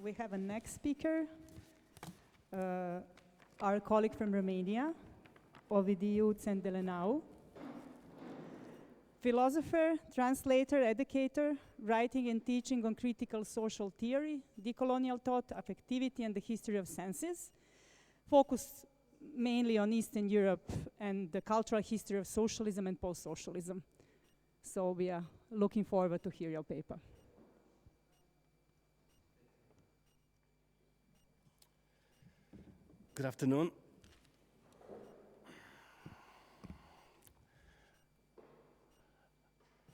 we have a next speaker, our colleague from Romania, Ovidiu Tichideleanu. Philosopher, translator, educator, writing and teaching on critical social theory, decolonial thought, affectivity, and the history of senses, focused mainly on Eastern Europe and the cultural history of socialism and post-socialism. So we are looking forward to hear your paper. Good afternoon.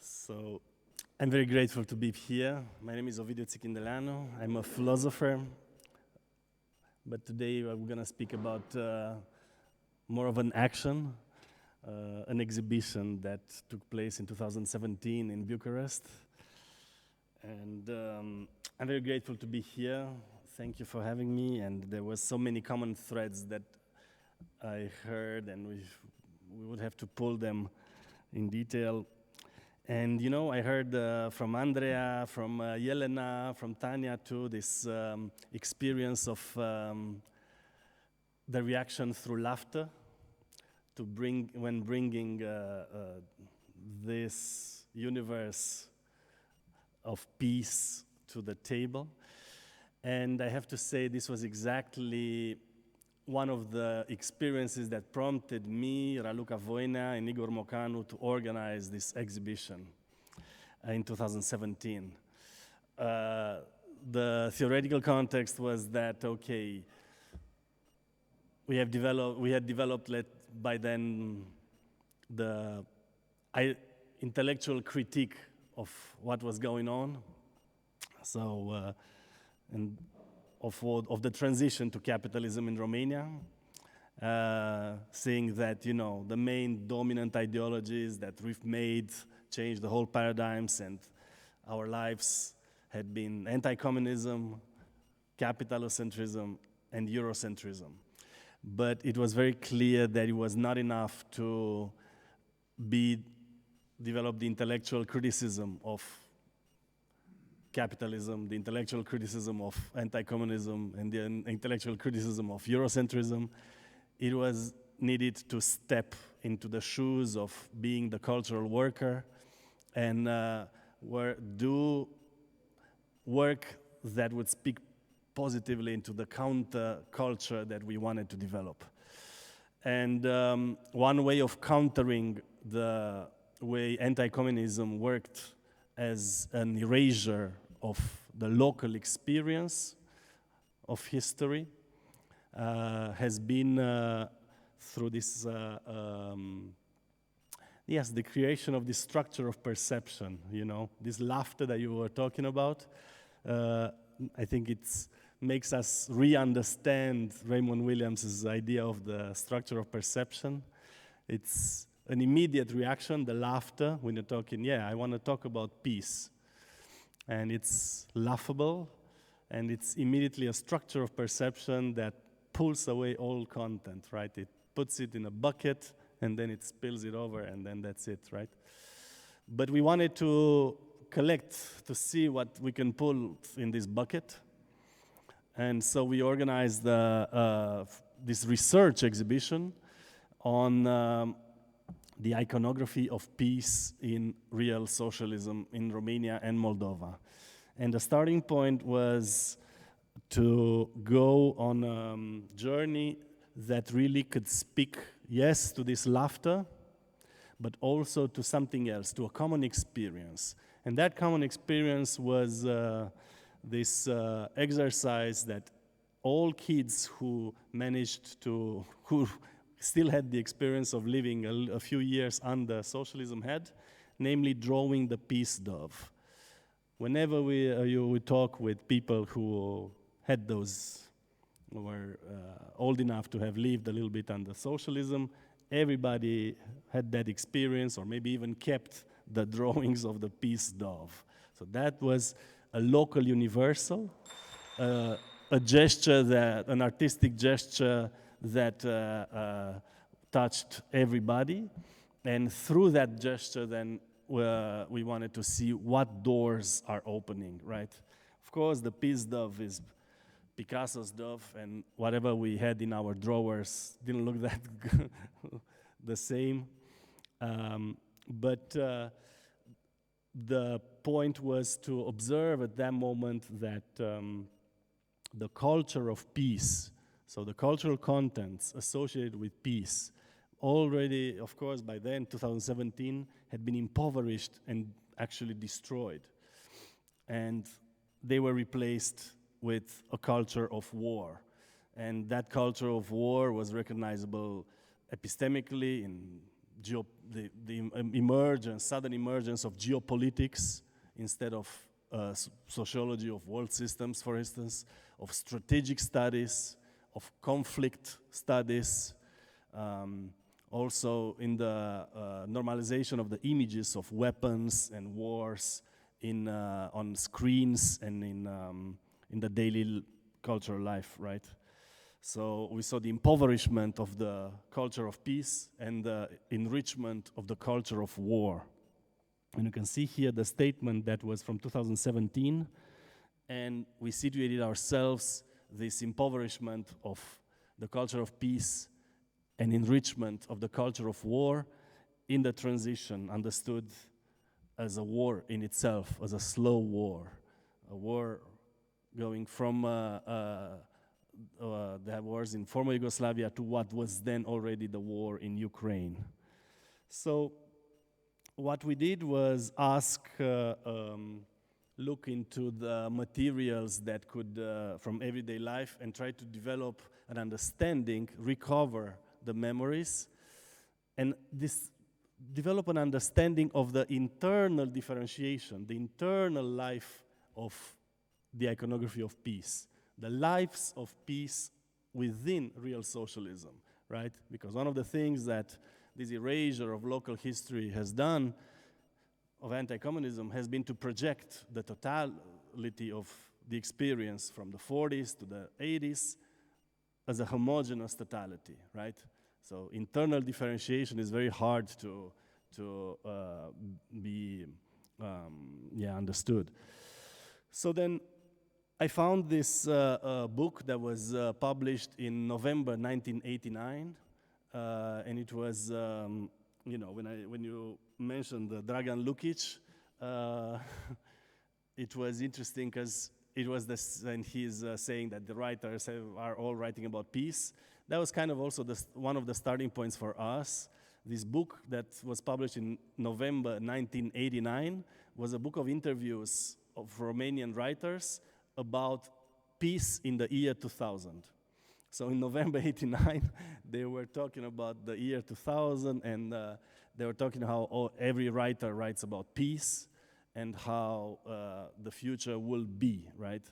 So, I'm very grateful to be here. My name is Ovidiu Tichideleanu. I'm a philosopher, but today we're going to speak about more of an action, an exhibition that took place in 2017 in Bucharest. And I'm very grateful to be here. Thank you for having me. And there were so many common threads that I heard, and we would have to pull them in detail. And you know, I heard from Andrea, from Jelena, from Tanya too, this experience of the reaction through laughter to when bringing this universe of peace to the table. And I have to say this was exactly one of the experiences that prompted me, Raluca Voina, and Igor Mocanu to organize this exhibition in 2017. The theoretical context was that, okay, we had developed by then the intellectual critique of what was going on, so and of the transition to capitalism in Romania, seeing that, you know, the main dominant ideologies that we've made changed the whole paradigms, and our lives had been anti-communism, capitalocentrism, and Eurocentrism. But it was very clear that it was not enough to develop the intellectual criticism of capitalism, the intellectual criticism of anti-communism, and the intellectual criticism of Eurocentrism. It was needed to step into the shoes of being the cultural worker and do work that would speak positively into the counter-culture that we wanted to develop. And one way of countering the way anti-communism worked as an erasure of the local experience of history has been through this, the creation of this structure of perception, you know, this laughter that you were talking about. I think it makes us re-understand Raymond Williams's idea of the structure of perception. It's an immediate reaction, the laughter, when you're talking, I want to talk about peace. And it's laughable, and it's immediately a structure of perception that pulls away all content, right? It puts it in a bucket, and then it spills it over, and then that's it, right? But we wanted to collect, to see what we can pull in this bucket. And so we organized this research exhibition on the iconography of peace in real socialism in Romania and Moldova. And the starting point was to go on a journey that really could speak, yes, to this laughter, but also to something else, to a common experience. And that common experience was this exercise that all kids who still had the experience of living a few years under socialism had, namely drawing the peace dove. Whenever you talk with people who had were old enough to have lived a little bit under socialism, everybody had that experience, or maybe even kept the drawings of the peace dove. So that was a local universal, a gesture, an artistic gesture that touched everybody, and through that gesture then we wanted to see what doors are opening, right? Of course, the peace dove is Picasso's dove, and whatever we had in our drawers didn't look that the same. But the point was to observe at that moment that the culture of peace, so the cultural contents associated with peace, already, of course, by then, 2017, had been impoverished and actually destroyed. And they were replaced with a culture of war. And that culture of war was recognizable epistemically in the emergence, sudden emergence of geopolitics instead of sociology of world systems, for instance, of strategic studies, of conflict studies, also in the normalization of the images of weapons and wars on screens and in the daily cultural life, right? So we saw the impoverishment of the culture of peace and the enrichment of the culture of war. And you can see here the statement that was from 2017, and we situated ourselves this impoverishment of the culture of peace and enrichment of the culture of war in the transition, understood as a war in itself, as a slow war, a war going from the wars in former Yugoslavia to what was then already the war in Ukraine. So what we did was look into the materials that could, from everyday life, and try to develop an understanding, recover the memories, and develop an understanding of the internal differentiation, the internal life of the iconography of peace, the lives of peace within real socialism, right? Because one of the things that this erasure of local history has done, of anti-communism, has been to project the totality of the experience from the 40s to the 80s as a homogeneous totality, right? So internal differentiation is very hard to be understood. So then I found this book that was published in November 1989, and it was, when you mentioned Dragan Lukic, it was interesting because it was this, and he's saying that the writers are all writing about peace. That was kind of also one of the starting points for us. This book that was published in November 1989 was a book of interviews of Romanian writers about peace in the year 2000. So in November 89, they were talking about the year 2000, and they were talking how every writer writes about peace and how the future will be, right?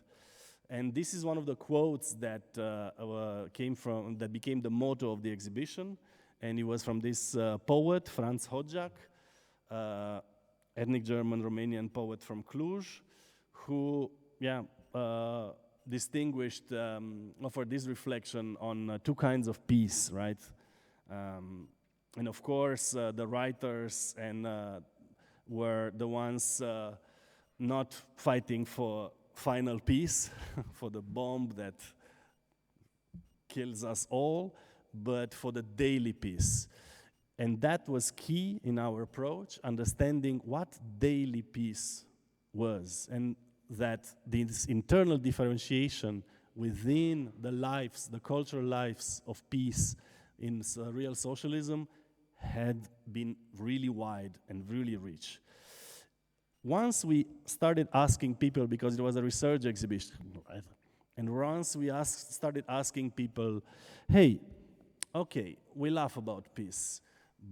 And this is one of the quotes that that became the motto of the exhibition, and it was from this poet, Franz Hodzsák, ethnic German Romanian poet from Cluj, who, distinguished, offered this reflection on two kinds of peace, right? And of course, the writers were the ones not fighting for final peace, for the bomb that kills us all, but for the daily peace. And that was key in our approach, understanding what daily peace was, and that this internal differentiation within the lives, the cultural lives of peace in real socialism had been really wide and really rich. Once we started asking people, because it was a research exhibition, right? And once we started asking people, hey, okay, we laugh about peace,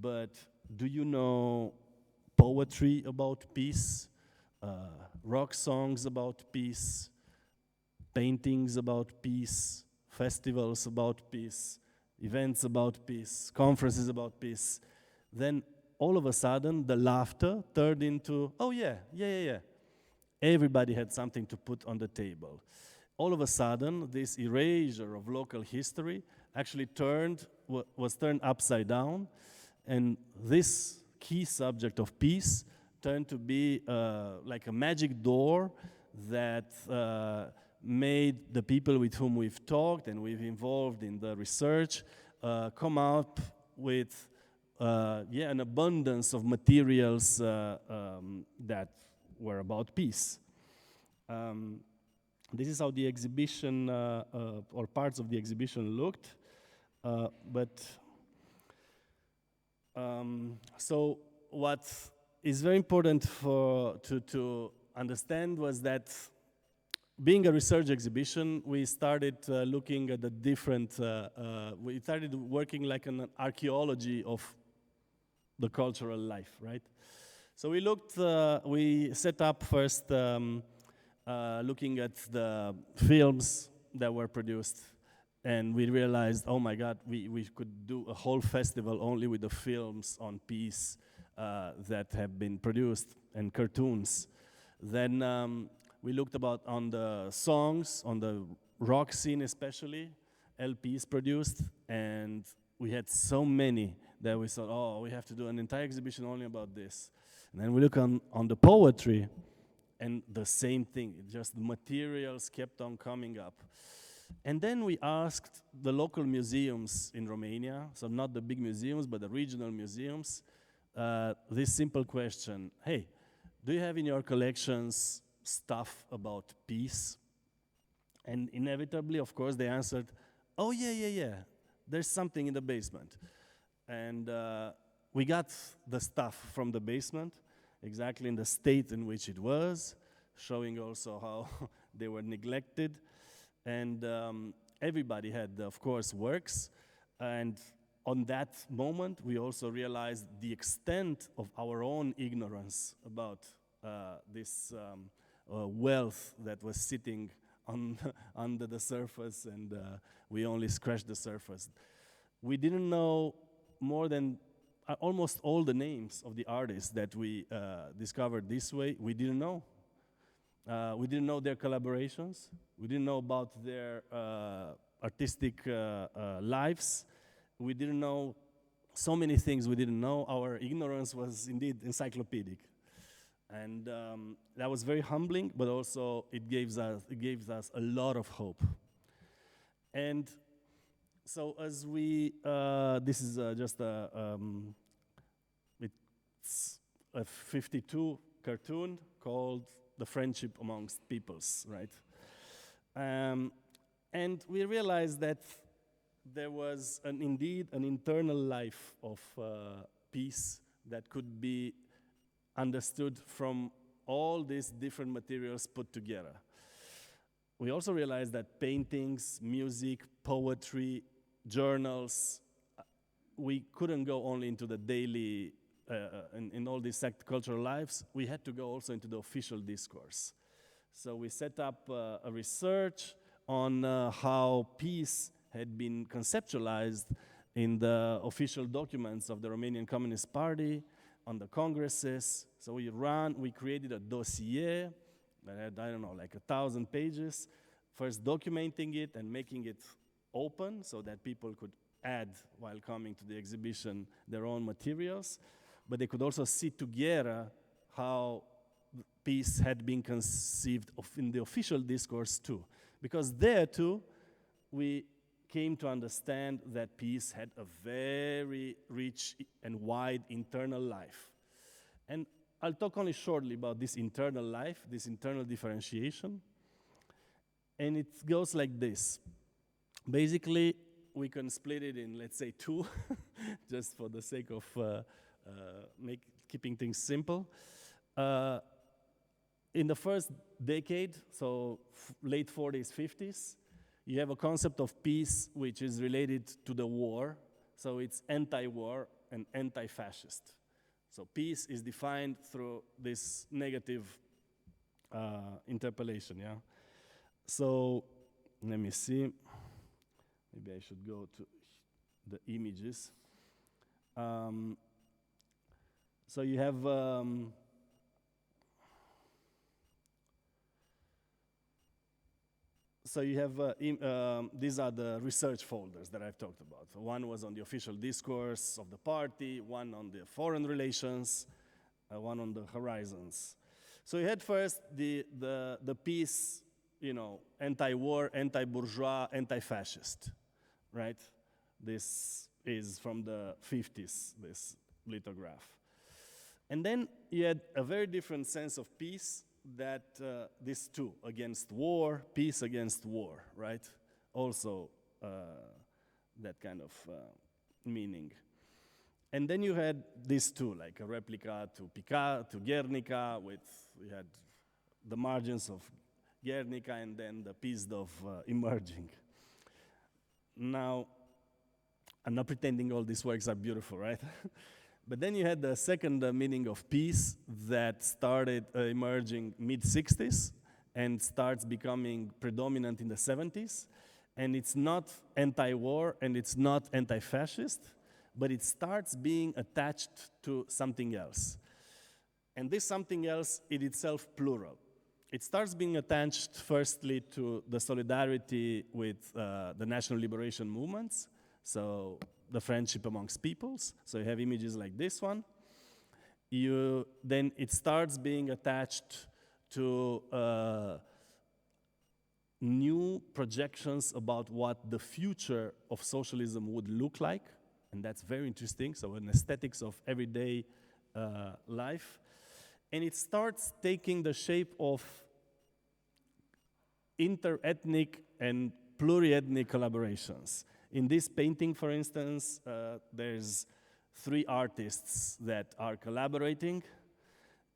but do you know poetry about peace? Rock songs about peace, paintings about peace, festivals about peace, events about peace, conferences about peace. Then all of a sudden the laughter turned into, oh yeah. Everybody had something to put on the table. All of a sudden this erasure of local history actually was turned upside down, and this key subject of peace turned to be like a magic door that made the people with whom we've talked and we've involved in the research come up with an abundance of materials that were about peace. This is how the exhibition, or parts of the exhibition looked. So what is very important to understand was that being a research exhibition, we started looking at the different, we started working like an archaeology of the cultural life, right? So we looked, we set up first looking at the films that were produced, and we realized, oh my God, we could do a whole festival only with the films on peace that have been produced, and cartoons. Then we looked about on the songs, on the rock scene especially, LPs produced, and we had so many that we thought, oh, we have to do an entire exhibition only about this. And then we look on the poetry, and the same thing, just materials kept on coming up. And then we asked the local museums in Romania, so not the big museums, but the regional museums, this simple question: hey, do you have in your collections stuff about peace? And inevitably, of course, they answered, oh yeah, there's something in the basement. And we got the stuff from the basement, exactly in the state in which it was, showing also how they were neglected. And everybody had, of course, works. And on that moment, we also realized the extent of our own ignorance about this wealth that was sitting under the surface, and we only scratched the surface. We didn't know more than almost all the names of the artists that we discovered this way. We didn't know. We didn't know their collaborations. We didn't know about their artistic lives. We didn't know so many things we didn't know. Our ignorance was indeed encyclopedic. And that was very humbling, but also it gives us a lot of hope. And so as we, this is just it's a 52 cartoon called The Friendship Amongst Peoples, right? And we realized that there was indeed an internal life of peace that could be understood from all these different materials put together. We also realized that paintings, music, poetry, journals, we couldn't go only into the daily, in all these cultural lives, we had to go also into the official discourse. So we set up a research on how peace had been conceptualized in the official documents of the Romanian Communist Party, on the congresses. So we created a dossier that had, I don't know, like 1,000 pages, first documenting it and making it open so that people could add, while coming to the exhibition, their own materials. But they could also see together how peace had been conceived in the official discourse too. Because there too, we came to understand that peace had a very rich and wide internal life. And I'll talk only shortly about this internal life, this internal differentiation. And it goes like this. Basically, we can split it in, let's say, two, just for the sake of keeping things simple. In the first decade, so late 40s, 50s, you have a concept of peace which is related to the war. So it's anti-war and anti-fascist. So peace is defined through this negative interpolation, yeah? So let me see. Maybe I should go to the images. So you have these are the research folders that I've talked about. So one was on the official discourse of the party, one on the foreign relations, one on the horizons. So you had first the peace you know, anti-war, anti-bourgeois, anti-fascist, right? This is from the 50s, this lithograph. And then you had a very different sense of peace that these two, against war, peace against war, right? Also that kind of meaning. And then you had these two, like a replica to to Guernica, we had the margins of Guernica and then the peace of emerging. Now, I'm not pretending all these works are beautiful, right? But then you had the second meaning of peace that started emerging mid-60s and starts becoming predominant in the 70s. And it's not anti-war and it's not anti-fascist, but it starts being attached to something else. And this something else is itself plural. It starts being attached firstly to the solidarity with the national liberation movements, so the friendship amongst peoples. So you have images like this one. Then it starts being attached to new projections about what the future of socialism would look like, and that's very interesting, so an aesthetics of everyday life. And it starts taking the shape of inter-ethnic and pluri-ethnic collaborations. In this painting, for instance, there's 3 artists that are collaborating,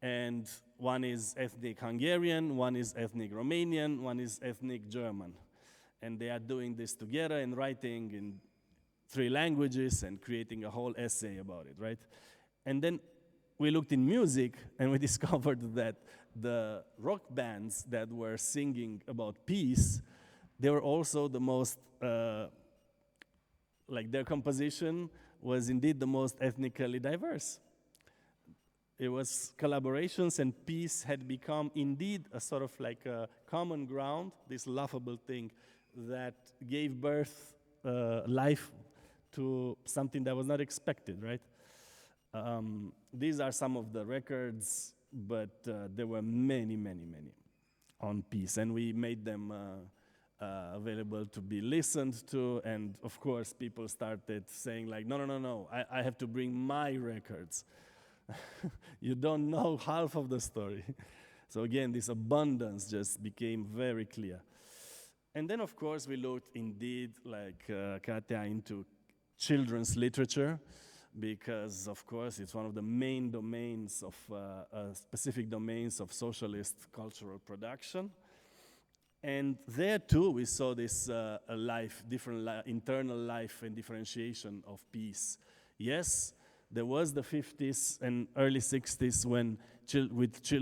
and one is ethnic Hungarian, one is ethnic Romanian, one is ethnic German. And they are doing this together and writing in 3 languages and creating a whole essay about it, right? And then we looked in music and we discovered that the rock bands that were singing about peace, they were also the most, like their composition was indeed the most ethnically diverse. It was collaborations, and peace had become indeed a sort of like a common ground, this laughable thing that gave birth, life to something that was not expected, right? These are some of the records, but there were many, many, many on peace, and we made them available to be listened to, and of course people started saying like, no, I have to bring my records. You don't know half of the story. So again, this abundance just became very clear. And then of course we looked indeed, like Katja, into children's literature, because of course it's one of the main domains of, specific domains of socialist cultural production. And there too we saw this life, different internal life and differentiation of peace. Yes, there was the 50s and early 60s when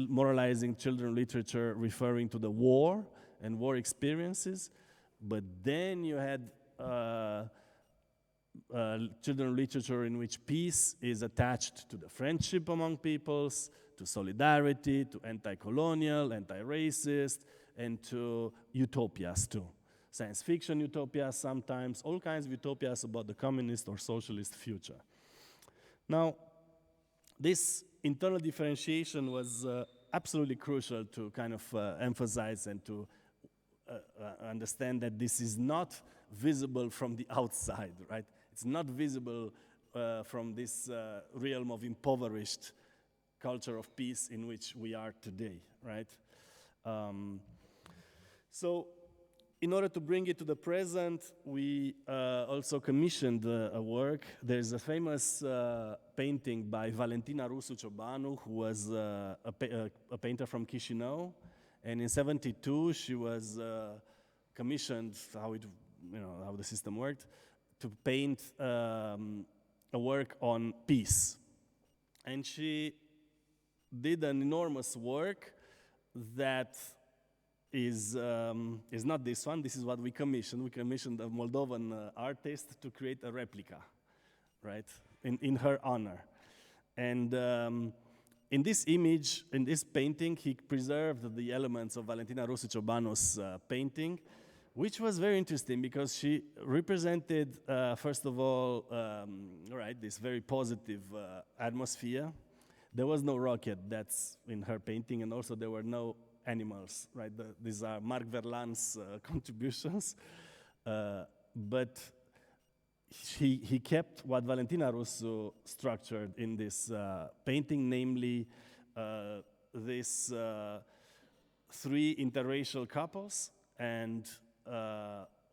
moralizing children literature referring to the war and war experiences, but then you had children literature in which peace is attached to the friendship among peoples, to solidarity, to anti-colonial, anti-racist, and to utopias too. Science fiction utopias sometimes, all kinds of utopias about the communist or socialist future. Now, this internal differentiation was absolutely crucial to kind of emphasize and to understand that this is not visible from the outside, right? It's not visible from this realm of impoverished culture of peace in which we are today, right? So in order to bring it to the present, we also commissioned a work. There's a famous painting by Valentina Rusu-Ciobanu, who was a painter from Chișinău. And in '72, she was commissioned, how the system worked, to paint a work on peace. And she did an enormous work that is not this one. This is what we commissioned. We commissioned a Moldovan artist to create a replica, right, in her honor. And in this image, in this painting, he preserved the elements of Valentina Rusu-Ciobanu's painting, which was very interesting because she represented, first of all, right, this very positive atmosphere. There was no rocket, that's in her painting, and also there were no animals, right? These are Marc Verlaan's contributions, but he kept what Valentina Russo structured in this painting, namely these three interracial couples and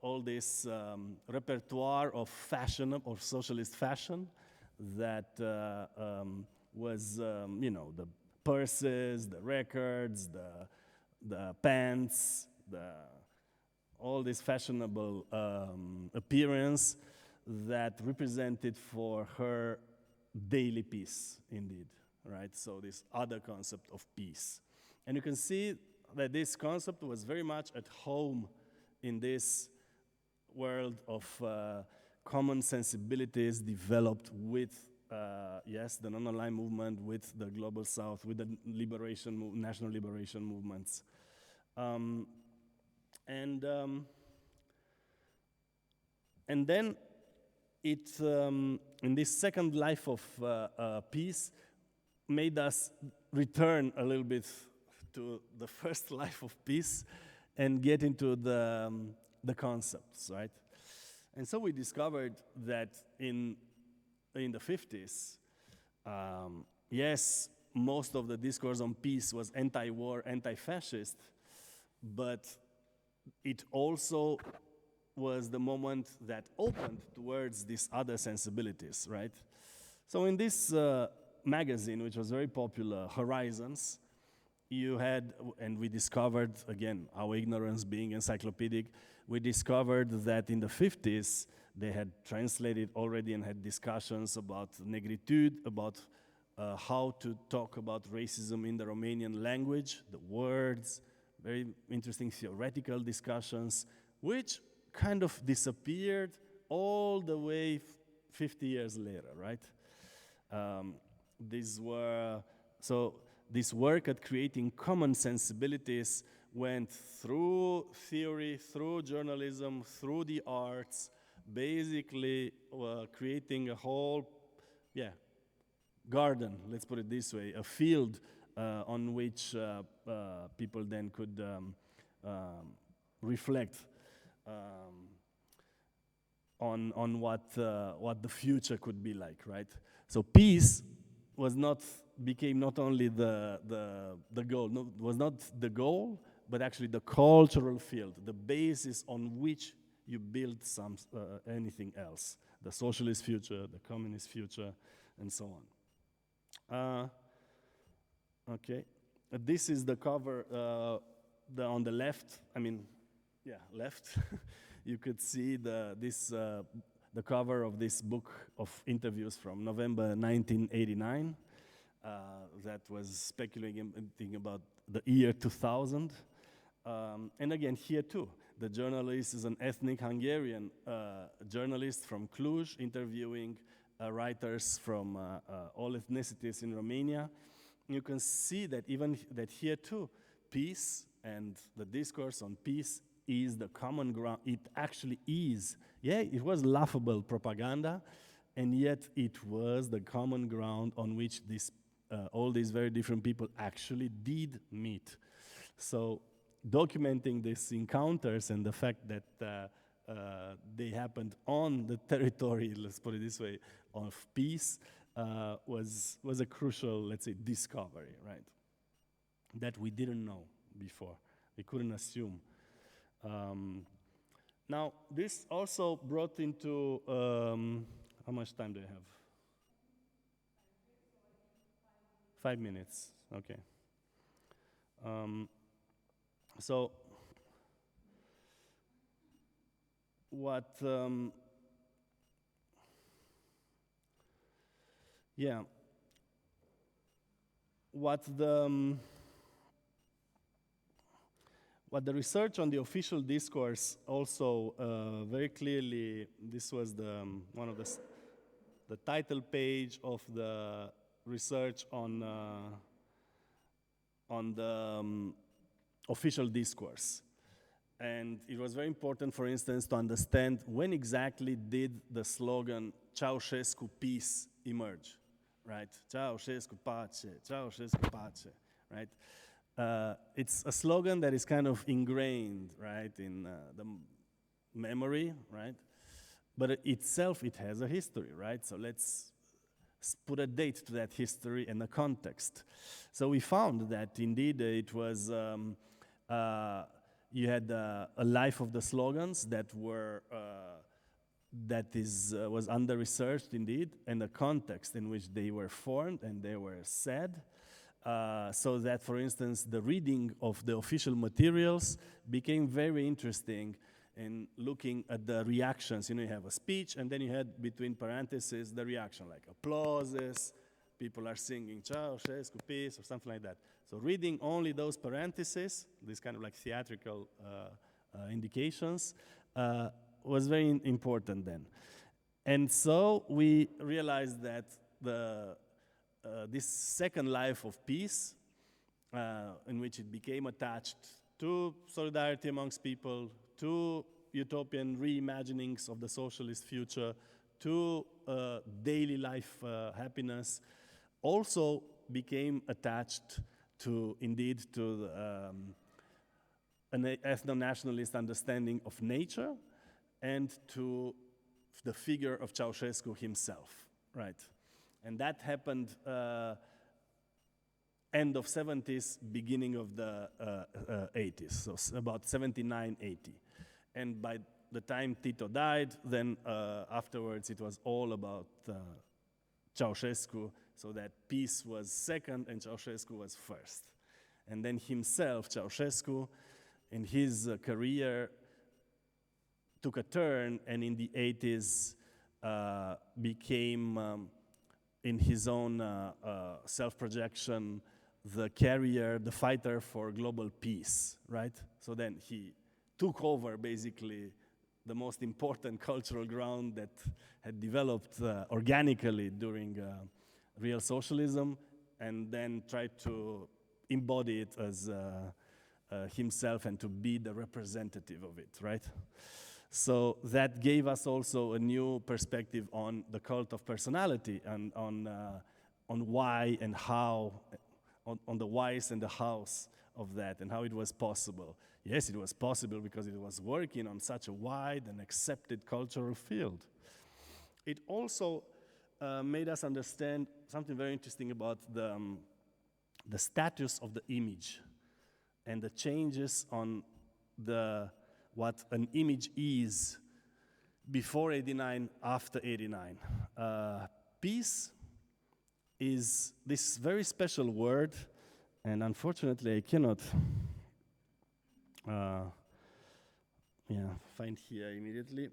all this repertoire of fashion, of socialist fashion, that was, you know, the purses, the records, the pants, all this fashionable appearance that represented for her daily peace, indeed, right? So this other concept of peace. And you can see that this concept was very much at home in this world of common sensibilities developed with, yes, the non-aligned movement, with the Global South, with the national liberation movements. And then it, in this second life of peace, made us return a little bit to the first life of peace and get into the concepts, right? And so we discovered that in the 50s, yes, most of the discourse on peace was anti-war, anti-fascist, but it also was the moment that opened towards these other sensibilities, right? So in this magazine, which was very popular, Horizons, you had, and we discovered, again, our ignorance being encyclopedic, we discovered that in the 50s, they had translated already and had discussions about negritude, about how to talk about racism in the Romanian language, the words, very interesting theoretical discussions, which kind of disappeared all the way 50 years later, right? This work at creating common sensibilities went through theory, through journalism, through the arts, basically creating a whole, garden, let's put it this way, a field on which people then could reflect on what the future could be like, right? So peace became not only the goal, was not the goal, but actually the cultural field, the basis on which you build anything else, the socialist future, the communist future, and so on. Okay, this is the cover on the left. Left. You could see the cover of this book of interviews from November 1989 that was speculating about the year 2000. And again, here too, the journalist is an ethnic Hungarian journalist from Cluj, interviewing writers from all ethnicities in Romania. You can see that even that here too, peace and the discourse on peace is the common ground. It actually is. Yeah, it was laughable propaganda, and yet it was the common ground on which all these very different people actually did meet. So documenting these encounters and the fact that they happened on the territory, let's put it this way, of peace, was a crucial, let's say, discovery, right? That we didn't know before. We couldn't assume. Now, this also brought into, how much time do I have? 5 minutes, okay. So, what the research on the official discourse also very clearly, this was one of the title page of the research on the official discourse. And it was very important, for instance, to understand when exactly did the slogan Ceausescu peace emerge, right? Ceausescu pace, right? It's a slogan that is kind of ingrained, right, in the memory, right? But itself, it has a history, right? So let's put a date to that history and a context. So we found that indeed it was, you had a life of the slogans that were, was under-researched indeed, and the context in which they were formed and they were said. So that, for instance, the reading of the official materials became very interesting in looking at the reactions. You know, you have a speech, and then you had between parentheses the reaction, like applauses, people are singing Ceausescu, peace, or something like that. So reading only those parentheses, these kind of like theatrical indications, was very important then. And so we realized that this second life of peace, in which it became attached to solidarity amongst people, to utopian reimaginings of the socialist future, to daily life happiness, also became attached to, indeed, to an ethno-nationalist understanding of nature and to the figure of Ceausescu himself, right? And that happened end of 70s, beginning of the 80s, so about 79, 80. And by the time Tito died, then afterwards it was all about Ceausescu, so that peace was second and Ceausescu was first. And then himself, Ceausescu, in his career, took a turn, and in the 80s became, in his own self-projection, the carrier, the fighter for global peace, right? So then he took over, basically, the most important cultural ground that had developed organically during real socialism, and then tried to embody it as himself and to be the representative of it, right? So that gave us also a new perspective on the cult of personality and on why and how, on the whys and the hows of that and how it was possible. Yes, it was possible because it was working on such a wide and accepted cultural field. It also made us understand something very interesting about the status of the image and the changes on what an image is before 89, after 89. Peace is this very special word, and unfortunately I cannot find here immediately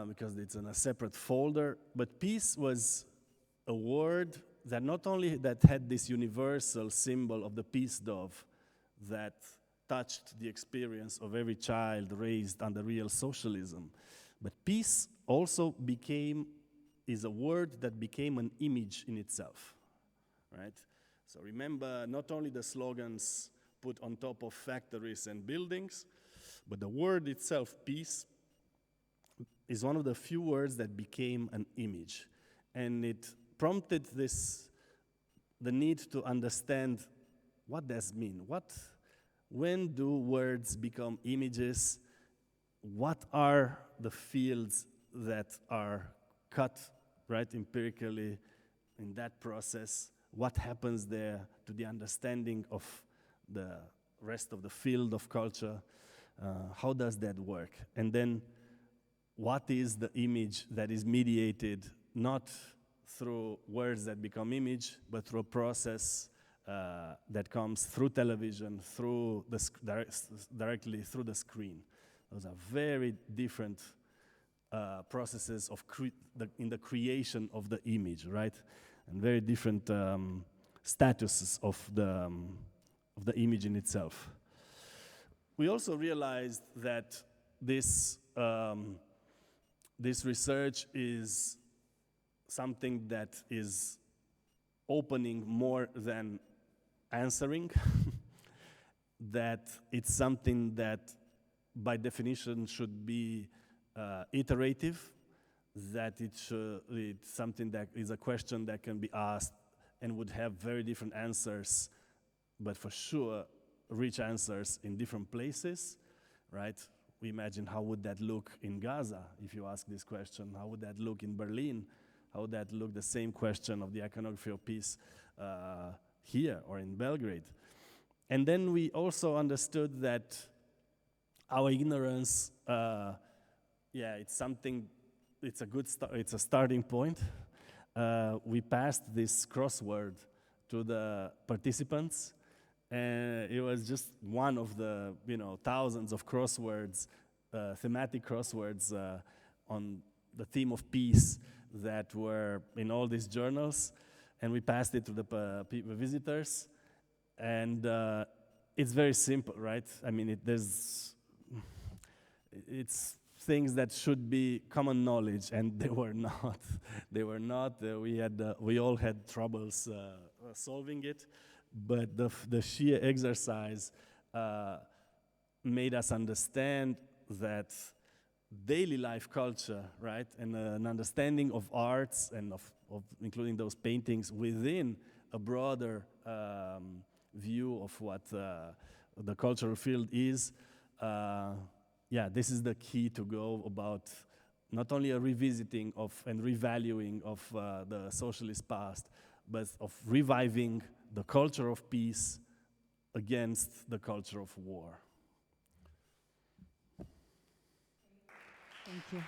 because it's in a separate folder. But peace was a word that not only that had this universal symbol of the peace dove that touched the experience of every child raised under real socialism, but peace also is a word that became an image in itself, right? So remember, not only the slogans put on top of factories and buildings, but the word itself, peace, is one of the few words that became an image. And it prompted the need to understand what does mean. When do words become images? What are the fields that are cut, right, empirically in that process? What happens there to the understanding of the rest of the field of culture? How does that work? And then what is the image that is mediated not through words that become image, but through a process that comes through television, through directly through the screen? Those are very different processes in the creation of the image, right? And very different statuses of the image in itself. We also realized that this research is something that is opening more than answering, that it's something that by definition should be iterative, that it's something that is a question that can be asked and would have very different answers but for sure, rich answers in different places, right? We imagine how would that look in Gaza, if you ask this question. How would that look in Berlin? How would that look, the same question of the iconography of peace here or in Belgrade? And then we also understood that our ignorance, it's something, it's a good it's a starting point. We passed this crossword to the participants, and it was just one of the thousands of crosswords, thematic crosswords on the theme of peace that were in all these journals, and we passed it to the visitors, and it's very simple, right? I mean, it's things that should be common knowledge, and they were not. They were not. We all had troubles solving it, but the sheer exercise made us understand that daily life culture, right, and an understanding of arts and of including those paintings within a broader view of what the cultural field is. This is the key to go about not only a revisiting of and revaluing of the socialist past, but of reviving the culture of peace against the culture of war. Thank you.